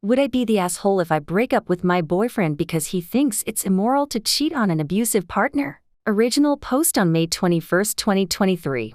Would I be the asshole if I break up with my boyfriend because he thinks it's immoral to cheat on an abusive partner? Original post on May 21, 2023.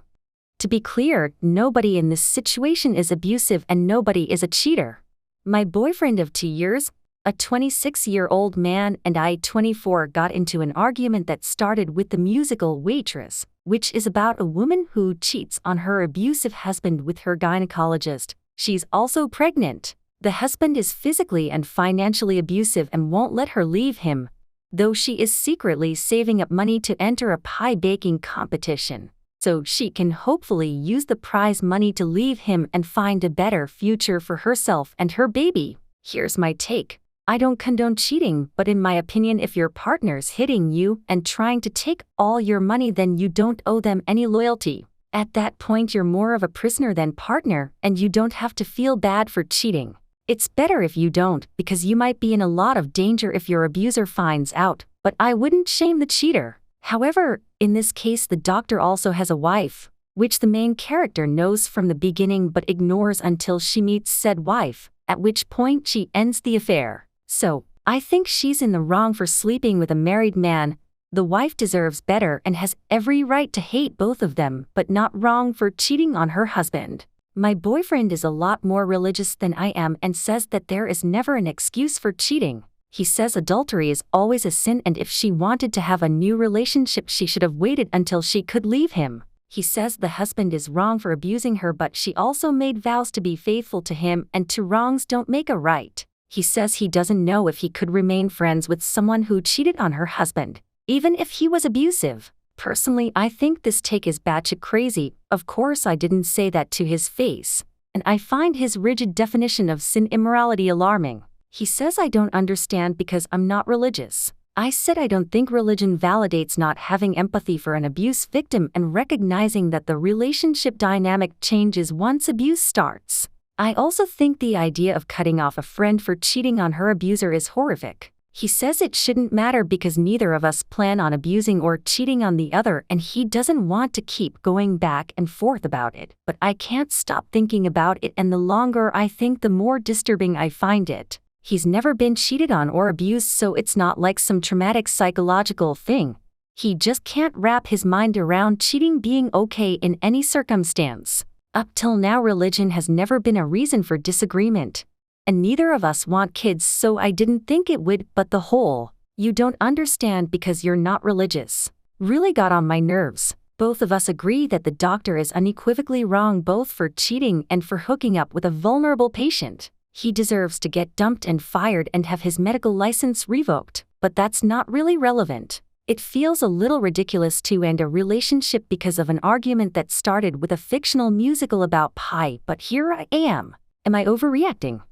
To be clear, nobody in this situation is abusive and nobody is a cheater. My boyfriend of 2 years, a 26-year-old man, and I, 24, got into an argument that started with the musical Waitress, which is about a woman who cheats on her abusive husband with her gynecologist. She's also pregnant. The husband is physically and financially abusive and won't let her leave him, though she is secretly saving up money to enter a pie baking competition, so she can hopefully use the prize money to leave him and find a better future for herself and her baby. Here's my take. I don't condone cheating, but in my opinion, if your partner's hitting you and trying to take all your money, then you don't owe them any loyalty. At that point, you're more of a prisoner than partner, and you don't have to feel bad for cheating. It's better if you don't, because you might be in a lot of danger if your abuser finds out, but I wouldn't shame the cheater. However, in this case, the doctor also has a wife, which the main character knows from the beginning but ignores until she meets said wife, at which point she ends the affair. So, I think she's in the wrong for sleeping with a married man. The wife deserves better and has every right to hate both of them, but not wrong for cheating on her husband. My boyfriend is a lot more religious than I am and says that there is never an excuse for cheating. He says adultery is always a sin, and if she wanted to have a new relationship, she should have waited until she could leave him. He says the husband is wrong for abusing her, but she also made vows to be faithful to him, and two wrongs don't make a right. He says he doesn't know if he could remain friends with someone who cheated on her husband, even if he was abusive. Personally, I think this take is batshit crazy. Of course, I didn't say that to his face, and I find his rigid definition of sin immorality alarming. He says I don't understand because I'm not religious. I said I don't think religion validates not having empathy for an abuse victim and recognizing that the relationship dynamic changes once abuse starts. I also think the idea of cutting off a friend for cheating on her abuser is horrific. He says it shouldn't matter because neither of us plan on abusing or cheating on the other, and he doesn't want to keep going back and forth about it. But I can't stop thinking about it, and the longer I think, the more disturbing I find it. He's never been cheated on or abused, so it's not like some traumatic psychological thing. He just can't wrap his mind around cheating being okay in any circumstance. Up till now, religion has never been a reason for disagreement. And neither of us want kids, so I didn't think it would, but the whole "you don't understand because you're not religious" really got on my nerves. Both of us agree that the doctor is unequivocally wrong, both for cheating and for hooking up with a vulnerable patient. He deserves to get dumped and fired and have his medical license revoked, but that's not really relevant. It feels a little ridiculous to end a relationship because of an argument that started with a fictional musical about pie, but here I am. Am I overreacting?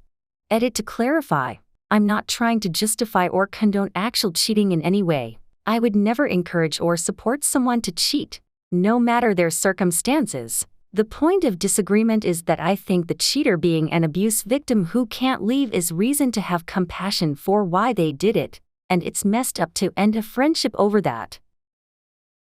Edit to clarify. I'm not trying to justify or condone actual cheating in any way. I would never encourage or support someone to cheat, no matter their circumstances. The point of disagreement is that I think the cheater being an abuse victim who can't leave is reason to have compassion for why they did it, and it's messed up to end a friendship over that.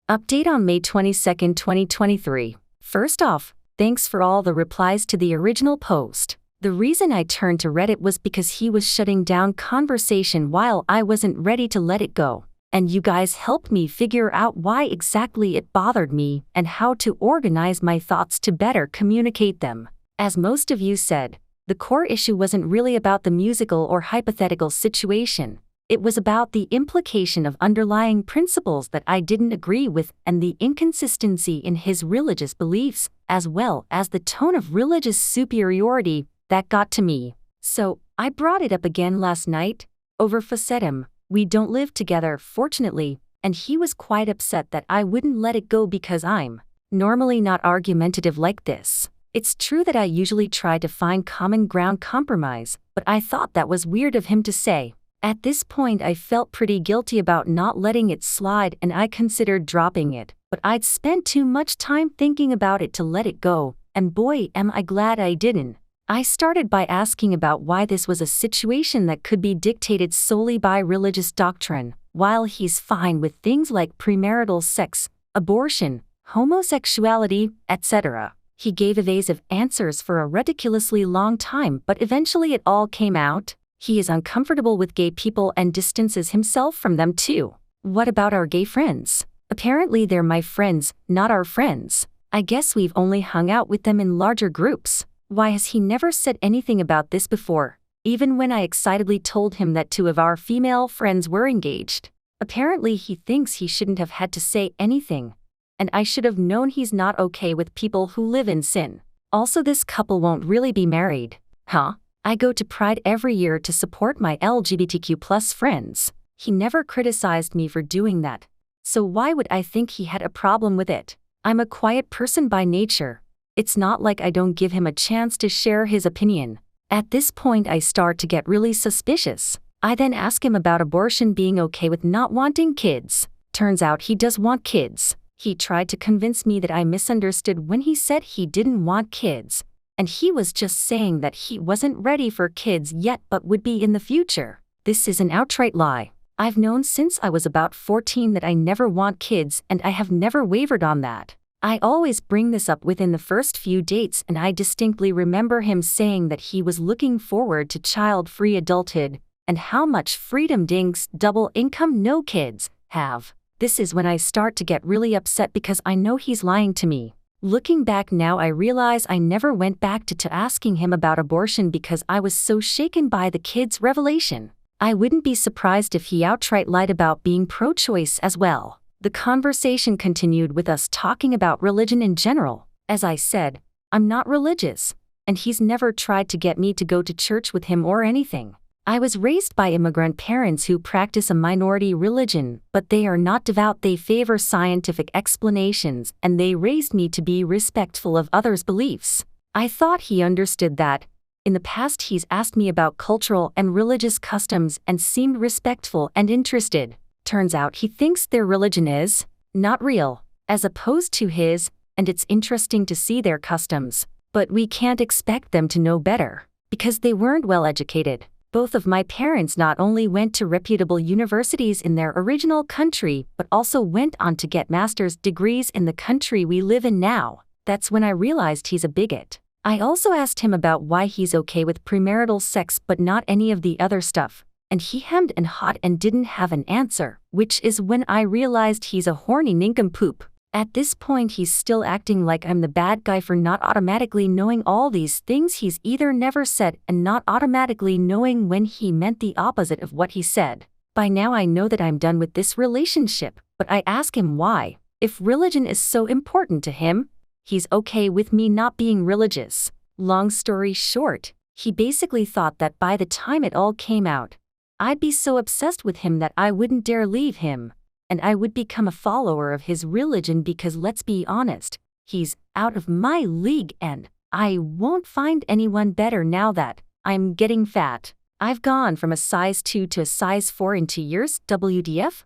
Update on May 22, 2023. First off, thanks for all the replies to the original post. The reason I turned to Reddit was because he was shutting down conversation while I wasn't ready to let it go, and you guys helped me figure out why exactly it bothered me and how to organize my thoughts to better communicate them. As most of you said, the core issue wasn't really about the musical or hypothetical situation. It was about the implication of underlying principles that I didn't agree with and the inconsistency in his religious beliefs, as well as the tone of religious superiority that got to me. So, I brought it up again last night. Over facetum, we don't live together, fortunately, and he was quite upset that I wouldn't let it go because I'm normally not argumentative like this. It's true that I usually try to find common ground compromise, but I thought that was weird of him to say. At this point, I felt pretty guilty about not letting it slide, and I considered dropping it, but I'd spent too much time thinking about it to let it go, and boy, am I glad I didn't. I started by asking about why this was a situation that could be dictated solely by religious doctrine, while he's fine with things like premarital sex, abortion, homosexuality, etc. He gave evasive answers for a ridiculously long time, but eventually it all came out. He is uncomfortable with gay people and distances himself from them too. What about our gay friends? Apparently they're my friends, not our friends. I guess we've only hung out with them in larger groups. Why has he never said anything about this before, even when I excitedly told him that 2 of our female friends were engaged? Apparently he thinks he shouldn't have had to say anything, and I should have known he's not okay with people who live in sin. Also, this couple won't really be married. Huh? I go to Pride every year to support my LGBTQ+ friends. He never criticized me for doing that, so why would I think he had a problem with it? I'm a quiet person by nature. It's not like I don't give him a chance to share his opinion. At this point I start to get really suspicious. I then ask him about abortion being okay with not wanting kids. Turns out he does want kids. He tried to convince me that I misunderstood when he said he didn't want kids, and he was just saying that he wasn't ready for kids yet but would be in the future. This is an outright lie. I've known since I was about 14 that I never want kids, and I have never wavered on that. I always bring this up within the first few dates, and I distinctly remember him saying that he was looking forward to child-free adulthood, and how much freedom dinks double income no kids have. This is when I start to get really upset because I know he's lying to me. Looking back now, I realize I never went back to asking him about abortion because I was so shaken by the kid's revelation. I wouldn't be surprised if he outright lied about being pro-choice as well. The conversation continued with us talking about religion in general. As I said, I'm not religious, and he's never tried to get me to go to church with him or anything. I was raised by immigrant parents who practice a minority religion, but they are not devout. They favor scientific explanations, and they raised me to be respectful of others' beliefs. I thought he understood that. In the past he's asked me about cultural and religious customs and seemed respectful and interested. Turns out he thinks their religion is not real, as opposed to his, and it's interesting to see their customs. But we can't expect them to know better, because they weren't well educated. Both of my parents not only went to reputable universities in their original country, but also went on to get master's degrees in the country we live in now. That's when I realized he's a bigot. I also asked him about why he's okay with premarital sex but not any of the other stuff, and he hemmed and hawed and didn't have an answer, which is when I realized he's a horny nincompoop. At this point he's still acting like I'm the bad guy for not automatically knowing all these things he's either never said and not automatically knowing when he meant the opposite of what he said. By now I know that I'm done with this relationship, but I ask him why. If religion is so important to him, he's okay with me not being religious. Long story short, he basically thought that by the time it all came out, I'd be so obsessed with him that I wouldn't dare leave him, and I would become a follower of his religion because, let's be honest, he's out of my league and I won't find anyone better now that I'm getting fat. I've gone from a size 2 to a size 4 in 2 years, WDF?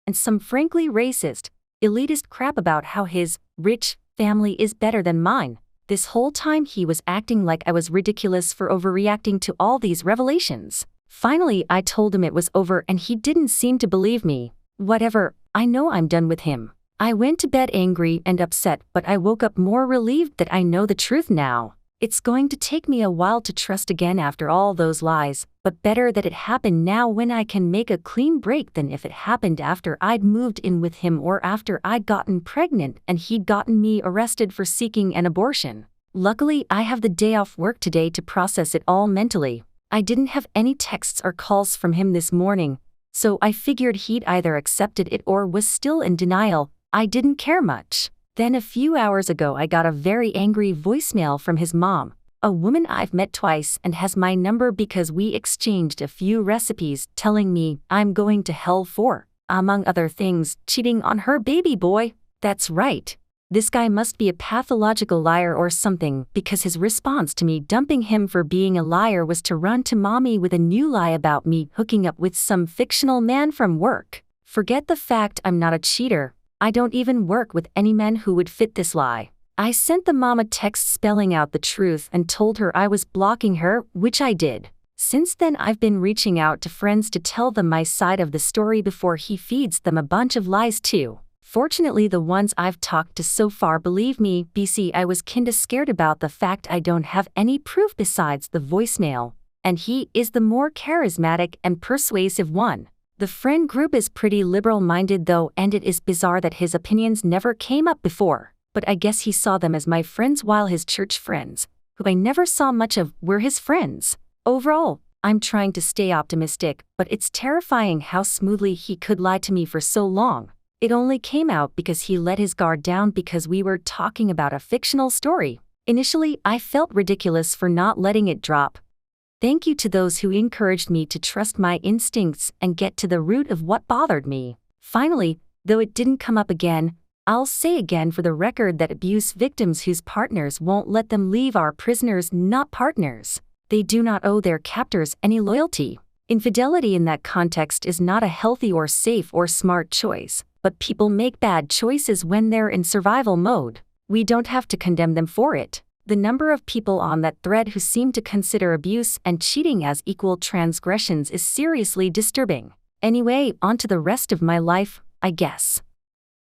And some frankly racist, elitist crap about how his rich family is better than mine. This whole time he was acting like I was ridiculous for overreacting to all these revelations. Finally, I told him it was over and he didn't seem to believe me. Whatever, I know I'm done with him. I went to bed angry and upset, but I woke up more relieved that I know the truth now. It's going to take me a while to trust again after all those lies, but better that it happened now when I can make a clean break than if it happened after I'd moved in with him or after I'd gotten pregnant and he'd gotten me arrested for seeking an abortion. Luckily, I have the day off work today to process it all mentally. I didn't have any texts or calls from him this morning, so I figured he'd either accepted it or was still in denial. I didn't care much. Then a few hours ago I got a very angry voicemail from his mom, a woman I've met twice and has my number because we exchanged a few recipes, telling me I'm going to hell for, among other things, cheating on her baby boy. That's right. This guy must be a pathological liar or something, because his response to me dumping him for being a liar was to run to mommy with a new lie about me hooking up with some fictional man from work. Forget the fact I'm not a cheater. I don't even work with any men who would fit this lie. I sent the mom a text spelling out the truth and told her I was blocking her, which I did. Since then I've been reaching out to friends to tell them my side of the story before he feeds them a bunch of lies too. Fortunately, the ones I've talked to so far believe me. BC, I was kinda scared about the fact I don't have any proof besides the voicemail, and he is the more charismatic and persuasive one. The friend group is pretty liberal-minded though, and it is bizarre that his opinions never came up before, but I guess he saw them as my friends while his church friends, who I never saw much of, were his friends. Overall, I'm trying to stay optimistic, but it's terrifying how smoothly he could lie to me for so long. It only came out because he let his guard down because we were talking about a fictional story. Initially, I felt ridiculous for not letting it drop. Thank you to those who encouraged me to trust my instincts and get to the root of what bothered me. Finally, though it didn't come up again, I'll say again for the record that abuse victims whose partners won't let them leave are prisoners, not partners. They do not owe their captors any loyalty. Infidelity in that context is not a healthy or safe or smart choice, but people make bad choices when they're in survival mode. We don't have to condemn them for it. The number of people on that thread who seem to consider abuse and cheating as equal transgressions is seriously disturbing. Anyway, on to the rest of my life, I guess.